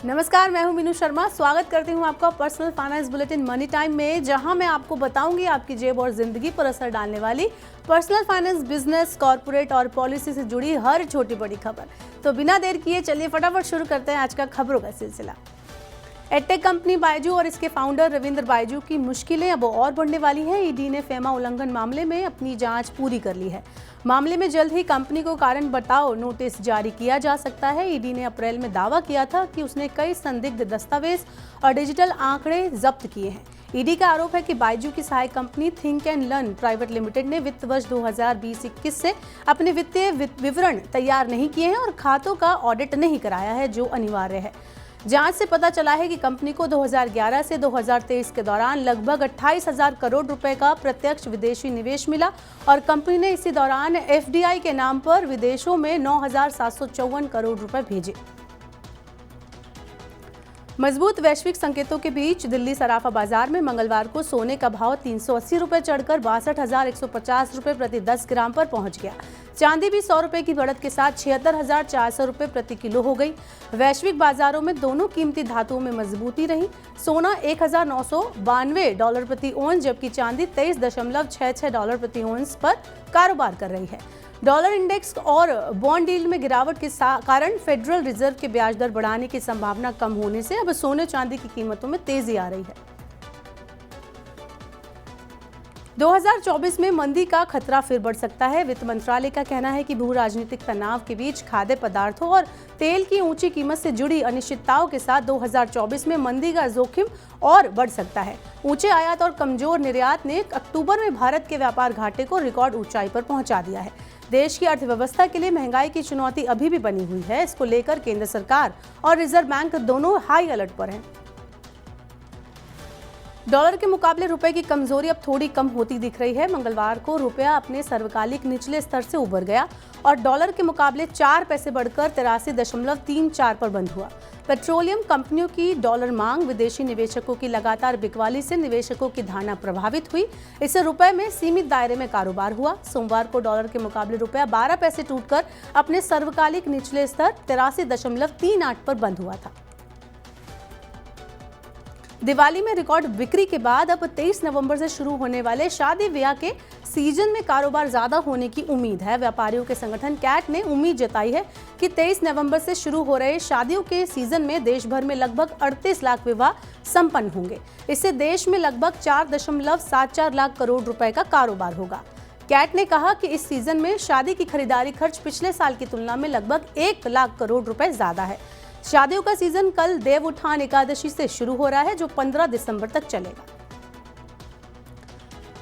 नमस्कार, मैं हूं मीनू शर्मा। स्वागत करती हूं आपका personal finance bulletin money time में, जहां मैं आपको बताऊंगी आपकी जेब और जिंदगी पर असर डालने वाली पर्सनल फाइनेंस, बिजनेस, कॉर्पोरेट और पॉलिसी से जुड़ी हर छोटी बड़ी खबर। तो बिना देर किए चलिए फटाफट शुरू करते हैं आज का खबरों का सिलसिला। एडटेक कंपनी बायजू और इसके फाउंडर रविंद्र बायजू की मुश्किलें अब और बढ़ने वाली हैं। ईडी ने फेमा उल्लंघन मामले में अपनी जांच पूरी कर ली है। मामले में जल्द ही कंपनी को कारण बताओ नोटिस जारी किया जा सकता है। ईडी ने अप्रैल में दावा किया था कि उसने कई संदिग्ध दस्तावेज और डिजिटल आंकड़े जब्त किए हैं। ईडी का आरोप है कि बायजू की सहायक company think and learn private limited ने वित्त वर्ष 2020-21 से अपने वित्तीय विवरण तैयार नहीं किए हैं और खातों का ऑडिट नहीं कराया है, जो अनिवार्य है। जांच से पता चला है कि कंपनी को 2011 से 2023 के दौरान लगभग 28,000 करोड़ रुपए का प्रत्यक्ष विदेशी निवेश मिला और कंपनी ने इसी दौरान एफडीआई के नाम पर विदेशों में 9,754 करोड़ रुपए भेजे। मजबूत वैश्विक संकेतों के बीच दिल्ली सराफा बाजार में मंगलवार को सोने का भाव 380 रुपए चढ़कर 62,150 रुपए प्रति 10 ग्राम पर पहुंच गया। चांदी भी 100 रुपए की बढ़त के साथ 76,400 रुपए प्रति किलो हो गई। वैश्विक बाजारों में दोनों कीमती धातुओं में मजबूती रही। सोना $1,992 प्रति औंस, जबकि चांदी $23.66 प्रति औंस पर कारोबार कर रही है। डॉलर इंडेक्स और बॉन्ड यील्ड में गिरावट के कारण फेडरल रिजर्व के ब्याज दर बढ़ाने की संभावना कम होने से अब सोने चांदी की कीमतों में तेजी आ रही है। 2024 में मंदी का खतरा फिर बढ़ सकता है। वित्त मंत्रालय का कहना है कि भू राजनीतिक तनाव के बीच खाद्य पदार्थों और तेल की ऊंची कीमत से जुड़ी अनिश्चितताओं के साथ 2024 में मंदी का जोखिम और बढ़ सकता है। ऊंचे आयात और कमजोर निर्यात ने अक्टूबर में भारत के व्यापार घाटे को रिकॉर्ड ऊंचाई पर पहुंचा दिया है। देश की अर्थव्यवस्था के लिए महंगाई की चुनौती अभी भी बनी हुई है। इसको लेकर केंद्र सरकार और रिजर्व बैंक दोनों हाई अलर्ट पर हैं। डॉलर के मुकाबले रुपए की कमजोरी अब थोड़ी कम होती दिख रही है। मंगलवार को रुपया अपने सर्वकालिक निचले स्तर से उबर गया और डॉलर के मुकाबले 4 पैसे बढ़कर 83.34 पर बंद हुआ। पेट्रोलियम कंपनियों की डॉलर मांग, विदेशी निवेशकों की लगातार बिकवाली से निवेशकों की धारणा प्रभावित हुई। इससे रुपए में सीमित दायरे में कारोबार हुआ। सोमवार को डॉलर के मुकाबले रुपया 12 पैसे टूटकर अपने सर्वकालिक निचले स्तर 83.38 पर बंद हुआ था। दिवाली में रिकॉर्ड बिक्री के बाद अब 23 नवंबर से शुरू होने वाले शादी ब्याह के सीजन में कारोबार ज्यादा होने की उम्मीद है। व्यापारियों के संगठन कैट ने उम्मीद जताई है कि 23 नवंबर से शुरू हो रहे शादियों के सीजन में देश भर में लगभग 38 लाख विवाह संपन्न होंगे। इससे देश में लगभग 4.74 लाख करोड़ रुपए का कारोबार होगा। कैट ने कहा कि इस सीजन में शादी की खरीदारी खर्च पिछले साल की तुलना में लगभग 1 लाख करोड़ रुपए ज्यादा है। शादियों का सीजन कल देव उठान एकादशी से शुरू हो रहा है, जो 15 दिसंबर तक चलेगा।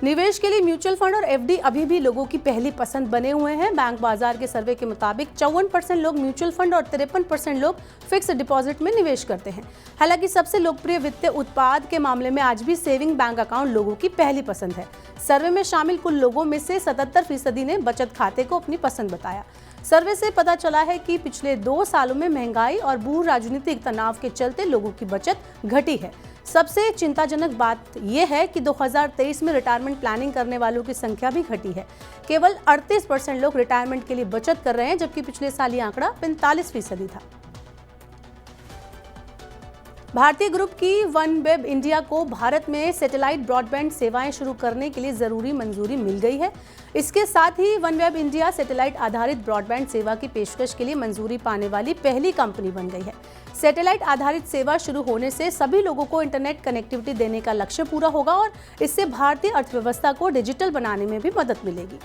निवेश के लिए म्यूचुअल फंड और एफडी अभी भी लोगों की पहली पसंद बने हुए हैं। बैंक बाजार के सर्वे के मुताबिक 54% लोग म्यूचुअल फंड और 53% लोग फिक्स डिपॉजिट में निवेश करते हैं। हालांकि सबसे लोकप्रिय वित्तीय उत्पाद के मामले में आज भी सेविंग बैंक अकाउंट लोगों की पहली पसंद है। सर्वे में शामिल कुल लोगों में से 77% ने बचत खाते को अपनी पसंद बताया। सर्वे से पता चला है कि पिछले 2 सालों में महंगाई और भू राजनीतिक तनाव के चलते लोगों की बचत घटी है। सबसे चिंताजनक बात यह है कि 2023 में रिटायरमेंट प्लानिंग करने वालों की संख्या भी घटी है। केवल 38% लोग रिटायरमेंट के लिए बचत कर रहे हैं, जबकि पिछले साल ये आंकड़ा 45% था। भारतीय ग्रुप की वनवेब इंडिया को भारत में सैटेलाइट ब्रॉडबैंड सेवाएं शुरू करने के लिए जरूरी मंजूरी मिल गई है। इसके साथ ही वनवेब इंडिया सैटेलाइट आधारित ब्रॉडबैंड सेवा की पेशकश के लिए मंजूरी पाने वाली पहली कंपनी बन गई है। सैटेलाइट आधारित सेवा शुरू होने से सभी लोगों को इंटरनेट कनेक्टिविटी देने का लक्ष्य पूरा होगा और इससे भारतीय अर्थव्यवस्था को डिजिटल बनाने में भी मदद मिलेगी।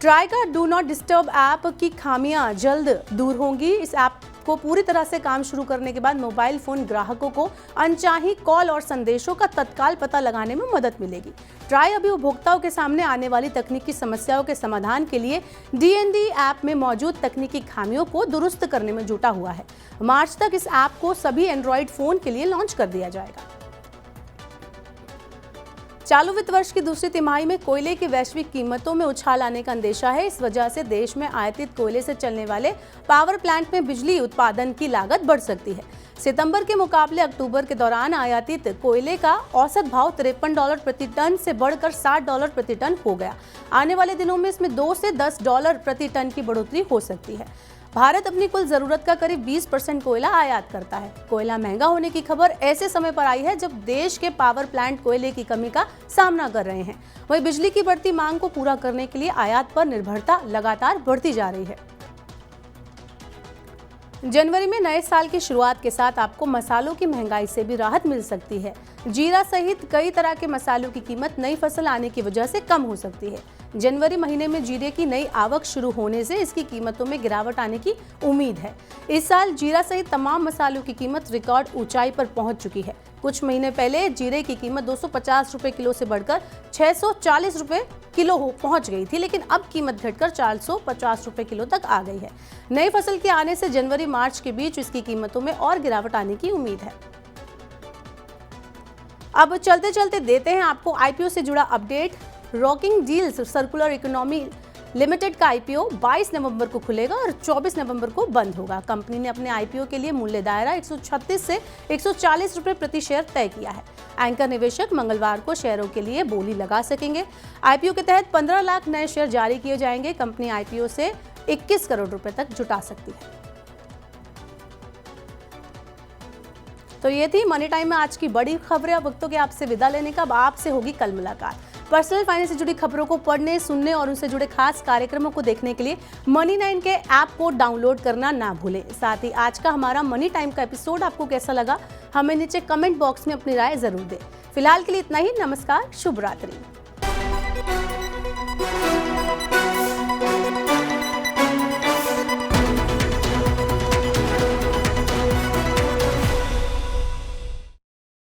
ट्राई का डू नॉट डिस्टर्ब ऐप की खामियां जल्द दूर होंगी। इस ऐप को पूरी तरह से काम शुरू करने के बाद मोबाइल फोन ग्राहकों को अनचाही कॉल और संदेशों का तत्काल पता लगाने में मदद मिलेगी। ट्राई अभी उपभोक्ताओं के सामने आने वाली तकनीकी समस्याओं के समाधान के लिए डीएनडी ऐप में मौजूद तकनीकी खामियों को दुरुस्त करने में जुटा हुआ है। मार्च तक इस ऐप को सभी एंड्रॉइड फोन के लिए लॉन्च कर दिया जाएगा। चालू वित्त वर्ष की दूसरी तिमाही में कोयले की वैश्विक कीमतों में उछाल आने का अंदेशा है। इस वजह से देश में आयातित कोयले से चलने वाले पावर प्लांट में बिजली उत्पादन की लागत बढ़ सकती है। सितंबर के मुकाबले अक्टूबर के दौरान आयातित कोयले का औसत भाव $53 प्रति टन से बढ़कर $60 प्रति टन हो गया। आने वाले दिनों में इसमें $2 से $10 प्रति टन की बढ़ोतरी हो सकती है। भारत अपनी कुल जरूरत का करीब 20% कोयला आयात करता है। कोयला महंगा होने की खबर ऐसे समय पर आई है जब देश के पावर प्लांट कोयले की कमी का सामना कर रहे हैं। वहीं बिजली की बढ़ती मांग को पूरा करने के लिए आयात पर निर्भरता लगातार बढ़ती जा रही है। जनवरी में नए साल की शुरुआत के साथ आपको मसालों की महंगाई से भी राहत मिल सकती है। जीरा सहित कई तरह के मसालों की कीमत नई फसल आने की वजह से कम हो सकती है। जनवरी महीने में जीरे की नई आवक शुरू होने से इसकी कीमतों में गिरावट आने की उम्मीद है। इस साल जीरा सहित तमाम मसालों की कीमत रिकॉर्ड ऊंचाई पर पहुंच चुकी है। कुछ महीने पहले जीरे की कीमत 250 रुपए किलो से बढ़कर 640 रुपए किलो पहुंच गई थी, लेकिन अब कीमत घटकर 450 रुपए किलो तक आ गई है। नई फसल के आने से जनवरी मार्च के बीच इसकी कीमतों में और गिरावट आने की उम्मीद है। अब चलते चलते देते हैं आपको आईपीओ से जुड़ा update. Rocking deals circular economy limited का आईपीओ 22 नवंबर को खुलेगा और 24 नवंबर को बंद होगा। कंपनी ने अपने आईपीओ के लिए मूल्य दायरा 136 से 140 रुपए प्रति शेयर तय किया है। एंकर निवेशक मंगलवार को शेयरों के लिए बोली लगा सकेंगे। आईपीओ के तहत 15 लाख नए शेयर जारी किए जाएंगे। कंपनी आईपीओ से 21 करोड़ रुपए तक जुटा सकती है। तो ये थी मनी टाइम में आज की बड़ी खबरें। अब वक्तों के आपसे विदा लेने का। अब आपसे होगी कल मुलाकात। पर्सनल फाइनेंस से जुड़ी खबरों को पढ़ने, सुनने और उनसे जुड़े खास कार्यक्रमों को देखने के लिए मनी 9 के ऐप को डाउनलोड करना ना भूलें। साथ ही आज का हमारा मनी टाइम का एपिसोड आपको कैसा लगा, हमें नीचे कमेंट बॉक्स में अपनी राय जरूर दें। फिलहाल के लिए इतना ही। नमस्कार, शुभ रात्रि।